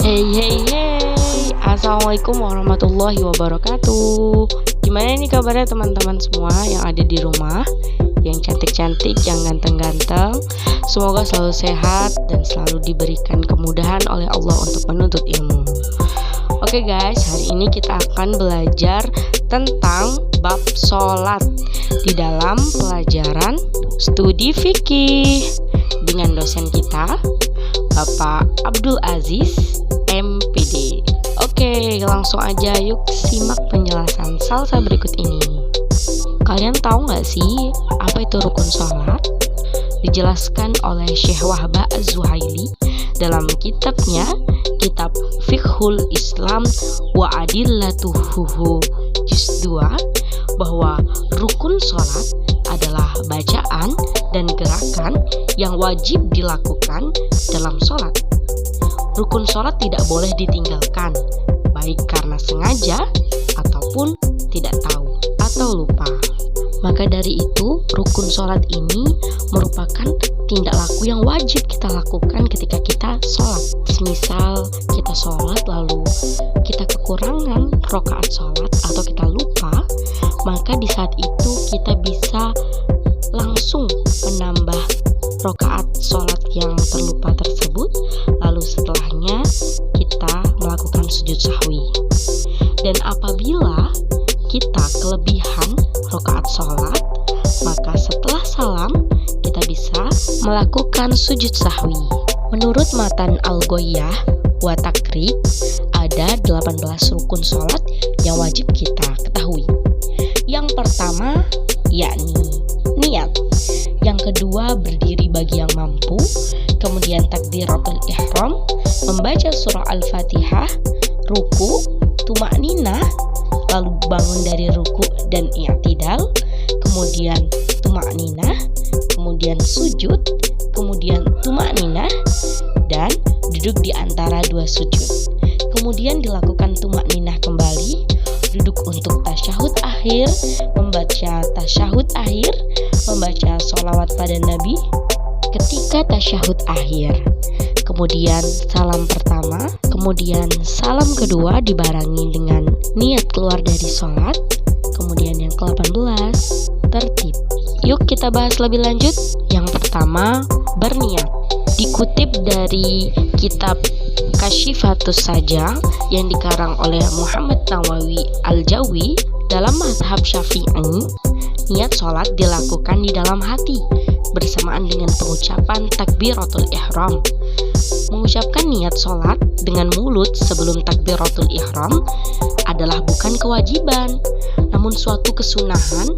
Hey hey hey, Assalamualaikum warahmatullahi wabarakatuh. Gimana nih kabarnya teman-teman semua yang ada di rumah, yang cantik-cantik, yang ganteng-ganteng. Semoga selalu sehat dan selalu diberikan kemudahan oleh Allah untuk menuntut ilmu. Oke guys, hari ini kita akan belajar tentang bab sholat di dalam pelajaran studi fikih dengan dosen kita Bapak Abdul Aziz MPD. Oke, langsung aja yuk simak penjelasan salsa berikut ini. Kalian tahu nggak sih apa itu rukun sholat? Dijelaskan oleh Syekh Wahbah Az-Zuhaili dalam kitabnya Kitab Fiqhul Islam wa Adillatuhu Juz 2 bahwa rukun sholat adalah bacaan dan gerakan yang wajib dilakukan dalam sholat. Rukun sholat tidak boleh ditinggalkan, baik karena sengaja ataupun tidak tahu atau lupa. Maka dari itu, rukun sholat ini merupakan tindak laku yang wajib kita lakukan ketika kita sholat. Semisal kita sholat lalu kita kekurangan rakaat sholat atau kita lupa, maka di saat itu kita bisa langsung menambah rakaat sholat yang terlupa tersebut, lalu setelahnya kita melakukan sujud sahwi. Dan apabila kita kelebihan rakaat sholat, maka setelah salam kita bisa melakukan sujud sahwi. Menurut matan Al-Ghoyah wa Takrib, ada 18 rukun sholat yang wajib kita ketahui. Yang pertama yakni niat. Yang kedua berdiri bagi yang mampu. Kemudian takbiratul ihram, membaca surah Al-Fatihah, ruku, tumakninah, lalu bangun dari ruku dan i'tidal, kemudian tumakninah, kemudian sujud, kemudian tumakninah, dan duduk di antara dua sujud. Kemudian dilakukan tumakninah kembali, duduk untuk tasyahud akhir, membaca tasyahud akhir, membaca sholawat pada Nabi ketika tasyahud akhir. Kemudian salam pertama, kemudian salam kedua dibarengi dengan niat keluar dari sholat. Kemudian yang ke-18, tertib. Yuk kita bahas lebih lanjut. Yang pertama, berniat. Dikutip dari kitab Kasyifatus Saja yang dikarang oleh Muhammad Nawawi Al-Jawi, dalam mazhab Syafi'i, niat sholat dilakukan di dalam hati bersamaan dengan pengucapan takbiratul ihram. Mengucapkan niat sholat dengan mulut sebelum takbiratul ihram adalah bukan kewajiban, namun suatu kesunahan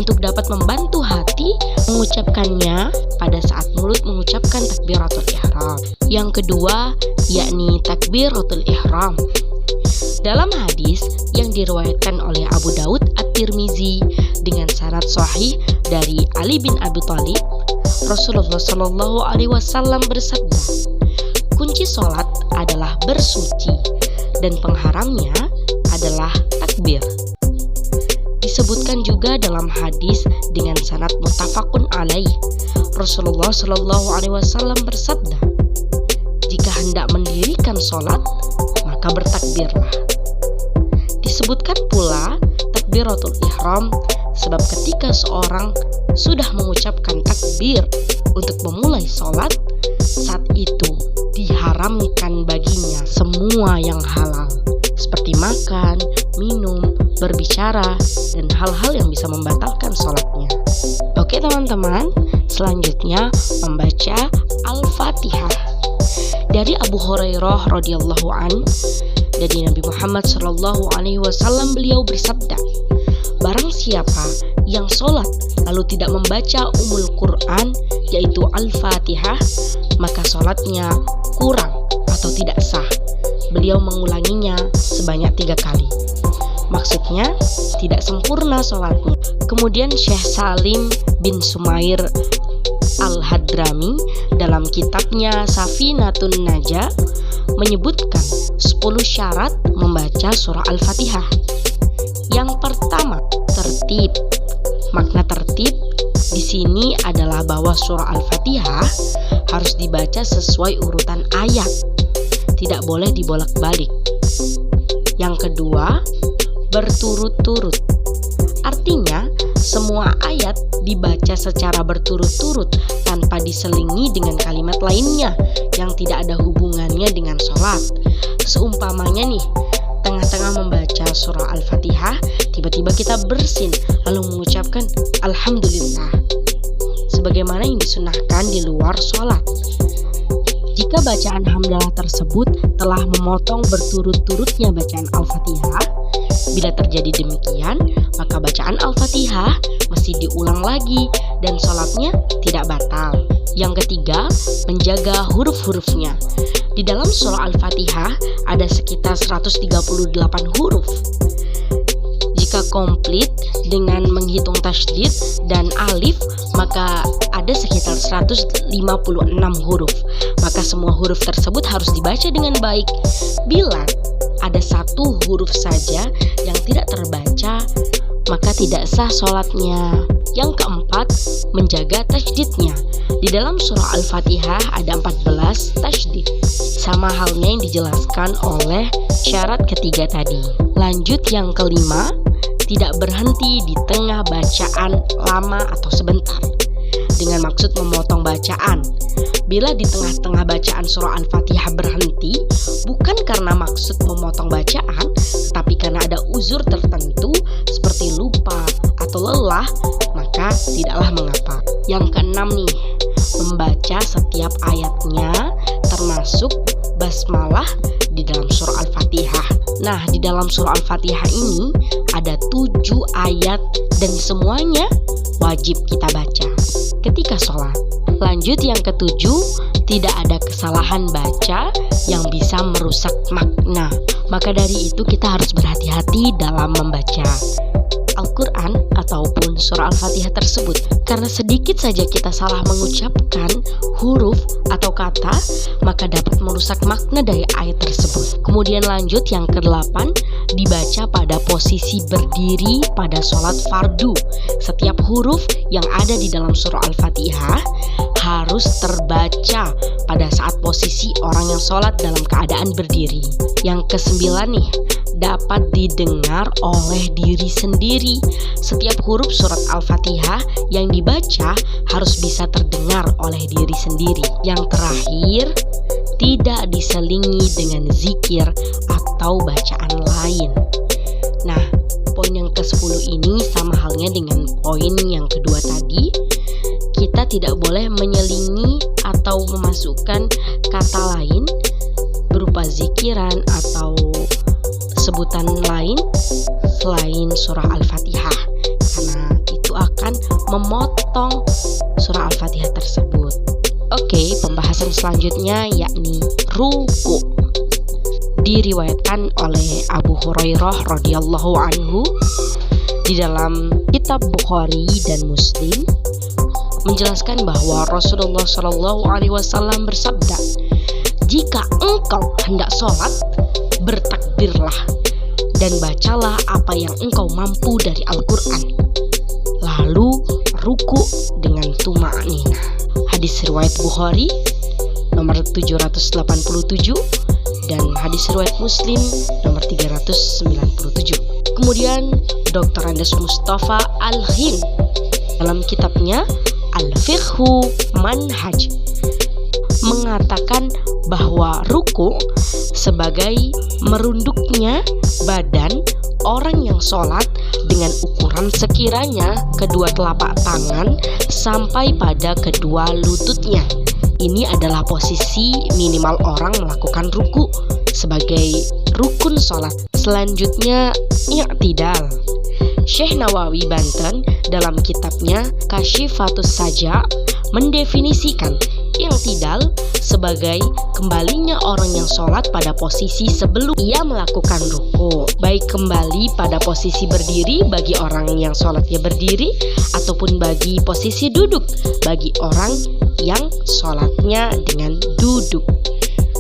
untuk dapat membantu hati mengucapkannya pada saat mulut mengucapkan takbiratul ihram. Yang kedua yakni takbiratul ihram. Dalam hadis yang diriwayatkan oleh Abu Daud At-Tirmizi dengan sanad sahih dari Ali bin Abi Thalib, Rasulullah Shallallahu Alaihi Wasallam bersabda, kunci sholat adalah bersuci dan pengharamnya adalah takbir. Disebutkan juga dalam hadis dengan sanad muttafaqun alaih, Rasulullah Shallallahu Alaihi Wasallam bersabda, jika hendak mendirikan sholat maka bertakbirlah. Disebutkan pula takbiratul ihram sebab ketika seorang sudah mengucapkan takbir untuk memulai sholat, saat itu diharamkan baginya semua yang halal seperti makan, minum, berbicara, dan hal-hal yang bisa membatalkan sholatnya. Oke teman-teman, selanjutnya membaca Al-Fatihah. Dari Abu Hurairah radhiyallahu an, dari Nabi Muhammad sallallahu alaihi wasallam, beliau bersabda, barang siapa yang sholat lalu tidak membaca Ummul Quran yaitu Al-Fatihah, maka sholatnya kurang atau tidak sah. Beliau mengulanginya sebanyak 3 kali. Maksudnya tidak sempurna sholatnya. Kemudian Syekh Salim bin Sumair Al-Hadrami dalam kitabnya Safinatun Najah menyebutkan 10 syarat membaca surah Al-Fatihah. Yang pertama, tertib. Makna tertib di sini adalah bahwa surah Al-Fatihah harus dibaca sesuai urutan ayat. tidak boleh dibolak-balik. Yang kedua, berturut-turut. Artinya, semua ayat dibaca secara berturut-turut tanpa diselingi dengan kalimat lainnya yang tidak ada hubungannya dengan sholat. Seumpamanya nih, tengah-tengah membaca surah Al-Fatihah, tiba-tiba kita bersin lalu mengucapkan Alhamdulillah, sebagaimana yang disunahkan di luar sholat. Jika bacaan hamdalah tersebut telah memotong berturut-turutnya bacaan Al-Fatihah, bila terjadi demikian, maka bacaan Al-Fatihah mesti diulang lagi dan sholatnya tidak batal. Yang ketiga, menjaga huruf-hurufnya. Di dalam surah Al-Fatihah ada sekitar 138 huruf. Jika komplit dengan menghitung tasydid dan alif, maka ada sekitar 156 huruf. Maka semua huruf tersebut harus dibaca dengan baik. Bila ada satu huruf saja yang tidak terbaca, maka tidak sah sholatnya. Yang keempat, menjaga tasydidnya. Di dalam surah Al-Fatihah ada 14 tasydid, sama halnya yang dijelaskan oleh syarat ketiga tadi. Lanjut yang kelima, tidak berhenti di tengah bacaan lama atau sebentar, dengan maksud memotong bacaan. Bila di tengah-tengah bacaan surah Al-Fatihah berhenti, bukan karena maksud memotong bacaan, tetapi karena ada uzur tertentu seperti lupa atau lelah, maka tidaklah mengapa. Yang keenam nih, membaca setiap ayatnya termasuk basmalah di dalam surah Al-Fatihah. Nah, di dalam surah Al-Fatihah ini ada 7 ayat dan semuanya wajib kita baca ketika sholat. Lanjut yang ketujuh, tidak ada kesalahan baca yang bisa merusak makna. Maka dari itu kita harus berhati-hati dalam membaca Al-Quran ataupun surah Al-Fatihah tersebut. Karena sedikit saja kita salah mengucapkan huruf atau kata, maka dapat merusak makna dari ayat tersebut. Kemudian lanjut yang ke-8, dibaca pada posisi berdiri pada sholat fardu. Setiap huruf yang ada di dalam surah Al-Fatihah harus terbaca pada saat posisi orang yang sholat dalam keadaan berdiri. Yang ke-9 nih, dapat didengar oleh diri sendiri. Setiap huruf surat Al-Fatihah yang dibaca harus bisa terdengar oleh diri sendiri. Yang terakhir, tidak diselingi dengan zikir atau bacaan lain. Nah, poin yang ke-10 ini sama halnya dengan poin yang kedua tadi. Kita tidak boleh menyelingi atau memasukkan kata lain berupa zikiran atau sebutan lain selain surah Al-Fatihah, karena itu akan memotong surah Al-Fatihah tersebut. Oke, pembahasan selanjutnya yakni ruku. Diriwayatkan oleh Abu Hurairah radhiyallahu anhu di dalam kitab Bukhari dan Muslim menjelaskan bahwa Rasulullah Shallallahu Alaihi Wasallam bersabda, jika engkau hendak sholat, bertakbirlah dan bacalah apa yang engkau mampu dari Al-Quran, lalu ruku dengan tuma'ninah. Hadis riwayat Bukhari nomor 787 dan hadis riwayat Muslim nomor 397. Kemudian Dr. Andes Mustafa Al-Hind dalam kitabnya Al-Fiqhu Manhaj mengatakan bahwa ruku sebagai merunduknya badan orang yang sholat dengan ukuran sekiranya kedua telapak tangan sampai pada kedua lututnya. Ini adalah posisi minimal orang melakukan ruku sebagai rukun sholat. Selanjutnya, i'tidal. Syekh Nawawi Banten dalam kitabnya Kasyifatus Saja mendefinisikan i'tidal sebagai kembalinya orang yang sholat pada posisi sebelum ia melakukan ruku, baik kembali pada posisi berdiri bagi orang yang sholatnya berdiri ataupun bagi posisi duduk bagi orang yang sholatnya dengan duduk.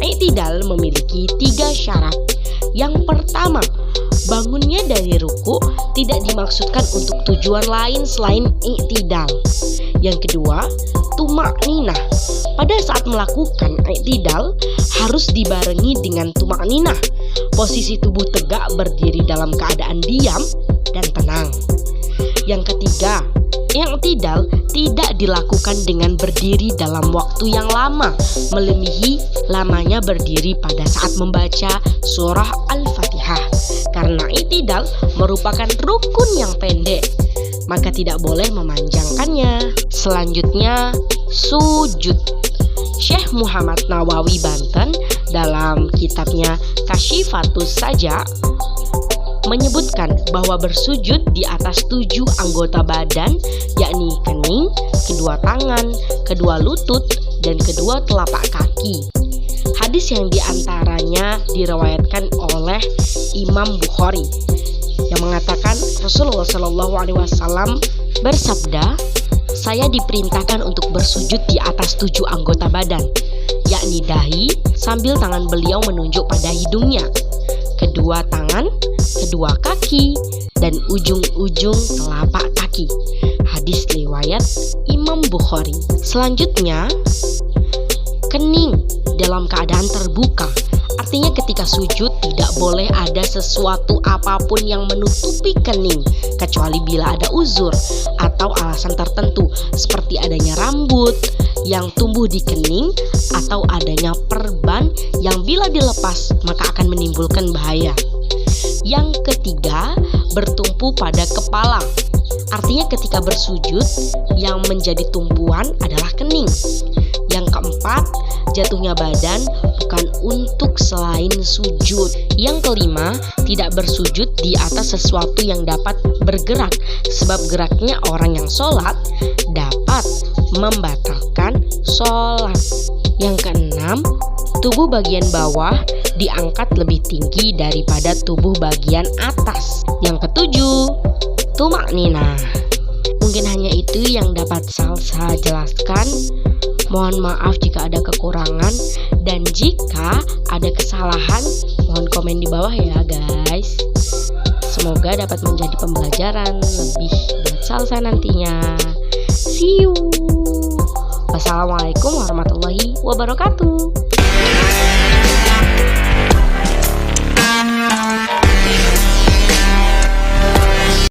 I'tidal memiliki 3 syarat. Yang pertama, bangunnya dari ruku tidak dimaksudkan untuk tujuan lain selain i'tidal. Yang kedua, tuma'ninah. Pada saat melakukan i'tidal harus dibarengi dengan tuma'ninah. Posisi tubuh tegak berdiri dalam keadaan diam dan tenang. Yang ketiga, i'tidal tidak dilakukan dengan berdiri dalam waktu yang lama, melebihi lamanya berdiri pada saat membaca surah Al-Fatihah. Karena i'tidal merupakan rukun yang pendek, maka tidak boleh memanjangkannya. Selanjutnya, sujud. Syekh Muhammad Nawawi Banten dalam kitabnya Kasyifatus Saja menyebutkan bahwa bersujud di atas 7 anggota badan, yakni kening, kedua tangan, kedua lutut, dan kedua telapak kaki. Hadis yang diantaranya diriwayatkan oleh Imam Bukhari yang mengatakan Rasulullah SAW bersabda, "Saya diperintahkan untuk bersujud di atas 7 anggota badan, yakni dahi sambil tangan beliau menunjuk pada hidungnya, kedua tangan, kedua kaki, dan ujung-ujung telapak kaki." Hadis riwayat Imam Bukhari. Selanjutnya, kening dalam keadaan terbuka. Artinya ketika sujud tidak boleh ada sesuatu apapun yang menutupi kening, kecuali bila ada uzur atau alasan tertentu, seperti adanya rambut yang tumbuh di kening atau adanya perban yang bila dilepas maka akan menimbulkan bahaya. Yang ketiga, bertumpu pada kepala. Artinya ketika bersujud yang menjadi tumpuan adalah kening. Yang keempat, jatuhnya badan bukan untuk selain sujud. Yang kelima, tidak bersujud di atas sesuatu yang dapat bergerak, sebab geraknya orang yang sholat dapat membatalkan sholat. Yang keenam, tubuh bagian bawah diangkat lebih tinggi daripada tubuh bagian atas. Yang ketujuh, tuma'ninah. Mungkin hanya itu yang dapat saya jelaskan. Mohon maaf jika ada kekurangan, dan jika ada kesalahan mohon komen di bawah ya guys. Semoga dapat menjadi pembelajaran lebih buat saya nantinya. See you. Wassalamualaikum warahmatullahi wabarakatuh.